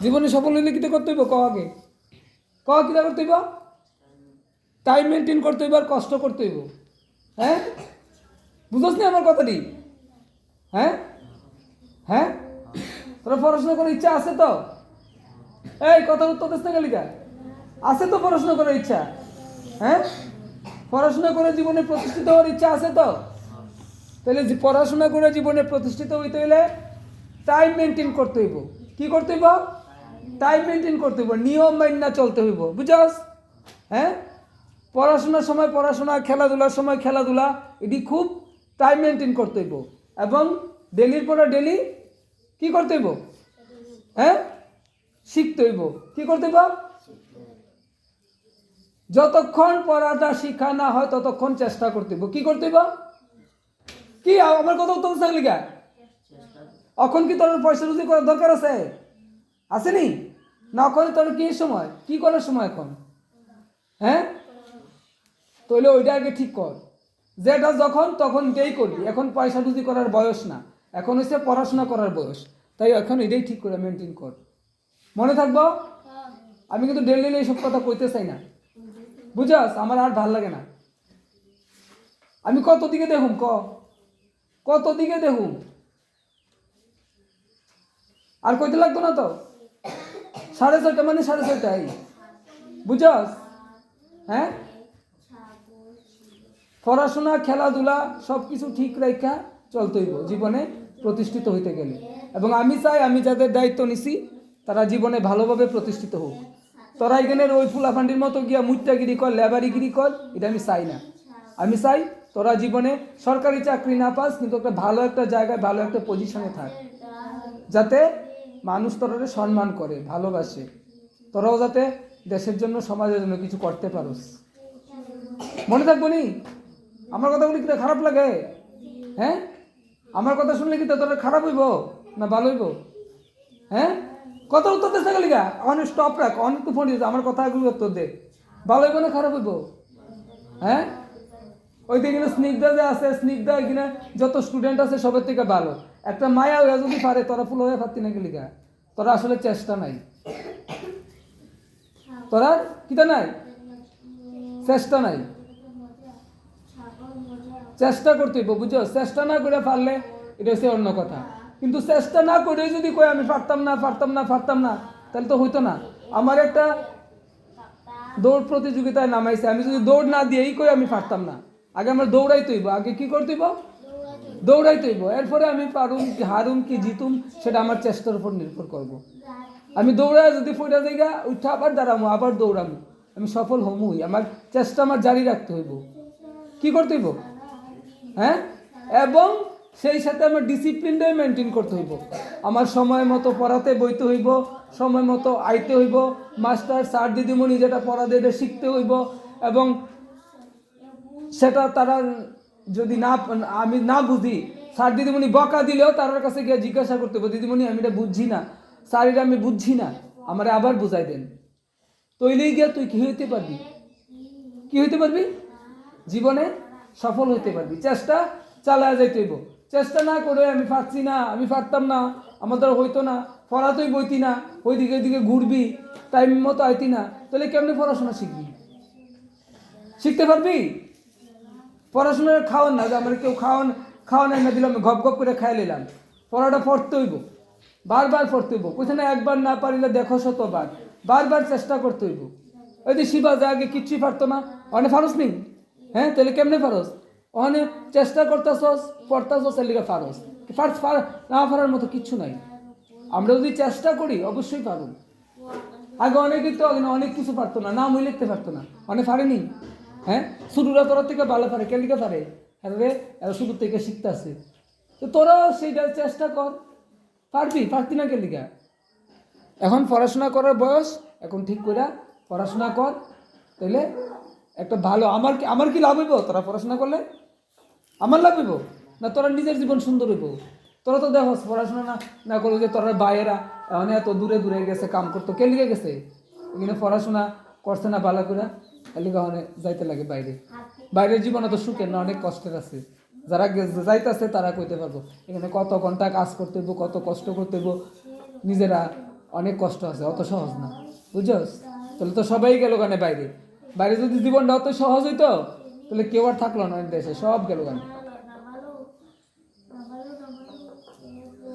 জীবনে সফল হইলে কিতা করতে হইব? আগে কিতা করতে হইব? টাইম মেনটেন করতে হইব আর কষ্ট করতে হইব। হ্যাঁ, বুঝোস নি আমার কথাটি? হ্যাঁ হ্যাঁ, তোরা পড়াশোনা করার ইচ্ছা আছে তো? এই কথা উত্তর দিস না গেলিকা? আছে তো পড়াশোনা করার ইচ্ছা? হ্যাঁ, পড়াশোনা করে জীবনে প্রতিষ্ঠিত হওয়ার ইচ্ছা আছে তো? তাহলে পড়াশোনা করে জীবনে প্রতিষ্ঠিত হইতে হইলে টাইম মেনটেন করতে হইব। কি করতে হইব? টাইম মেনটেন করতে হইব, নিয়ম মাইনা চলতে হইব। বুঝাস? হ্যাঁ, পড়াশোনার সময় পড়াশোনা, খেলাধুলার সময় খেলাধুলা, এটি খুব টাইম মেনটেন করতে হইব। এবং ডেলির পরে ডেলি কি করতে হইব? হ্যাঁ, শিখতে হইব। কি করতে হইব? যতক্ষণ পড়াটা শিখা না হয় ততক্ষণ চেষ্টা করতে হইব। কি করতে হইব? কি আমার কথা উত্তম থাকলি গা? এখন কি তোর পয়সা রুজি করার দরকার আছে? আসেনি না? এখন তোর কি সময়, কি করার সময় এখন? হ্যাঁ, তাহলে ওইটা আগে ঠিক কর, যেটা যখন তখন এটাই করবি। এখন পয়সা রুজি করার বয়স না, এখন হচ্ছে পড়াশোনা করার বয়স। তাই এখন এটাই ঠিক করে মেনটেন কর। মনে থাকবো? আমি কিন্তু ডেলি এইসব কথা কইতে চাই না, বুঝাস? আমার আর ভাল লাগে না। আমি কত দিকে দেখুম, কত দিকে দেখুম, আর কইতে লাগতো না তো। 6:30 মানে 6:30, বুঝাস? হ্যাঁ, পড়াশোনা খেলাধুলা সব কিছু ঠিক রেখা চলতে হইব জীবনে প্রতিষ্ঠিত হইতে গেলে। এবং আমি চাই আমি যাদের দায়িত্ব নিছি তারা জীবনে ভালোভাবে প্রতিষ্ঠিত হোক। তোরা এখানের ওই ফুলাফান্ডির মতো গিয়া মুইটাগিরি কর, লেবারিগিরি কর, এটা আমি চাই না। আমি চাই তোরা জীবনে সরকারি চাকরি না পাস, কিন্তু একটা ভালো একটা জায়গায় ভালো একটা পজিশনে থাক, যাতে মানুষ তোরারে সম্মান করে, ভালোবাসে। তোরাও যাতে দেশের জন্য সমাজের জন্য কিছু করতে পারোস। মনে থাকবো নি? আমার কথা বলি কি খারাপ লাগে? হ্যাঁ, আমার কথা শুনলে কি তোর খারাপ হইব না ভালো হইব? হ্যাঁ, কথা উত্তর দিতে গেলি গা? অনেক স্টপ রাখ, অনেক তো ফোন দিতে, আমার কথাগুলো উত্তর দে। ভালো হইব না খারাপ হইব? হ্যাঁ, ওই দিকে স্নিগ্ধা যে আছে, স্নিগ্ধা এখানে যত স্টুডেন্ট আছে সবের থেকে ভালো। একটা মায়া হইয়া যদি পারে, তোরা ফুল হয়ে পারতি না গেলি গা? তোরা আসলে চেষ্টা নাই, তোরা কিতা নাই, চেষ্টা নাই। চেষ্টা করতে হইব, বুঝো? চেষ্টা না করে পারলে এটা হচ্ছে অন্য কথা। কিন্তু চেষ্টা না করে যদি কই আমি পারতাম না পারতাম না পারতাম না, তাহলে তো হইতো না। আমার একটা দৌড় প্রতিযোগিতায় নামাইছে, আমি যদি দৌড় না দিয়েই কই আমি পারতাম না, আগে আমার দৌড়াইতে হইব। আগে কি করতে হইব? দৌড়াইতে হইব। এরপরে আমি পারুম কি হারুম কি জিতুম সেটা আমার চেষ্টার উপর নির্ভর করব। আমি দৌড়ায় যদি ফইরা জায়গা উঠা আবার দাঁড়ামো, আবার দৌড়ামো, আমি সফল হমুই। আমার চেষ্টা আমার জারি রাখতে হইব। কি করতে হইব? হ্যাঁ, এবং সেই সাথে আমার ডিসিপ্লিনটাই মেনটেন করতে হইব। আমার সময় মতো পড়াতে বইতে হইব, সময় মতো আইতে হইব, মাস্টার স্যার দিদিমণি যেটা পড়া দেবে শিখতে হইব। এবং সেটা তারা যদি না, আমি না বুঝি, স্যার দিদিমণি বকা দিলেও তার কাছে গিয়ে জিজ্ঞাসা করতে হবে, দিদিমণি আমি এটা বুঝছি না, স্যার এটা আমি বুঝছি না, আমারে আবার বুঝাই দেন। তৈলেই গিয়া তুই কি হইতে পারবি? কি হইতে পারবি? জীবনে সফল হইতে পারবি। চেষ্টা চালায় যাইতে হইব। চেষ্টা না করে আমি পারছি না, আমি পারতাম না, আমার দ্বারা হইতো না, পড়াতেই বইতি না, ওইদিকে ওইদিকে ঘুরবি, টাইম মতো আইতি না, তাহলে কেমনি পড়াশোনা শিখবি? শিখতে পারবি? পড়াশোনা খাওয়ান না যে আমার কেউ খাওয়ান না দিলাম, গপ গপ করে খাই নিলাম। পড়াটা পড়তে হইব, বারবার পড়তে হইব। কোথায় একবার না পারিলে দেখো শতবার, বারবার চেষ্টা করতে হইব। ওই যে শিবা যে আগে কিচ্ছুই পারতো না, অনেক ফারস নেই। হ্যাঁ, তাহলে কেমনে ফারস? অনেক চেষ্টা করতেছস, পড়তেছস, এর লিগে ফারস। না পারার মতো কিচ্ছু নাই। আমরা যদি চেষ্টা করি অবশ্যই পারব। আগে অনেকেই তো অনেক কিছু পারতো না, নাম লিখতে পারতো না, অনেক পারেনি। হ্যাঁ, শুরুরা তোরা থেকে ভালো পারে, কে লিখে পারে? আরে এরা শুরু থেকে শিখতে আসে। তো তোরাও সেইটা চেষ্টা কর, পারবি। পারতি না কে লিখা? এখন পড়াশোনা করার বয়স, এখন ঠিক করে পড়াশোনা কর, তাইলে একটা ভালো আমার কি লাভ হইব তোরা পড়াশোনা করলে? আমার লাভ হইব না তোরা নিজের জীবন সুন্দর হইব? তোরা তো দেখো পড়াশোনা না না করলে যে তোরা বাইরেরা অনেক এত দূরে দূরে গেছে কাম করতো, কে লিখে গেছে? এখানে পড়াশোনা করছে না ভালো করে, এলিগা অনেক যাইতে লাগে বাইরে। বাইরের জীবনে তো সুখের না, অনেক কষ্টের আছে। যারা যাইতেছে তারা কইতে পারবো এখানে কত ঘন্টা কাজ করতে হইব, কত কষ্ট করতে হইব, নিজেরা অনেক কষ্ট আছে, অত সহজ না, বুঝছস? তাহলে তো সবাই গেল গানে বাইরে। বাইরে যদি জীবনটা অত সহজ হইতো তাহলে কেউ আর থাকলো না দেশে, সব গেল গানে।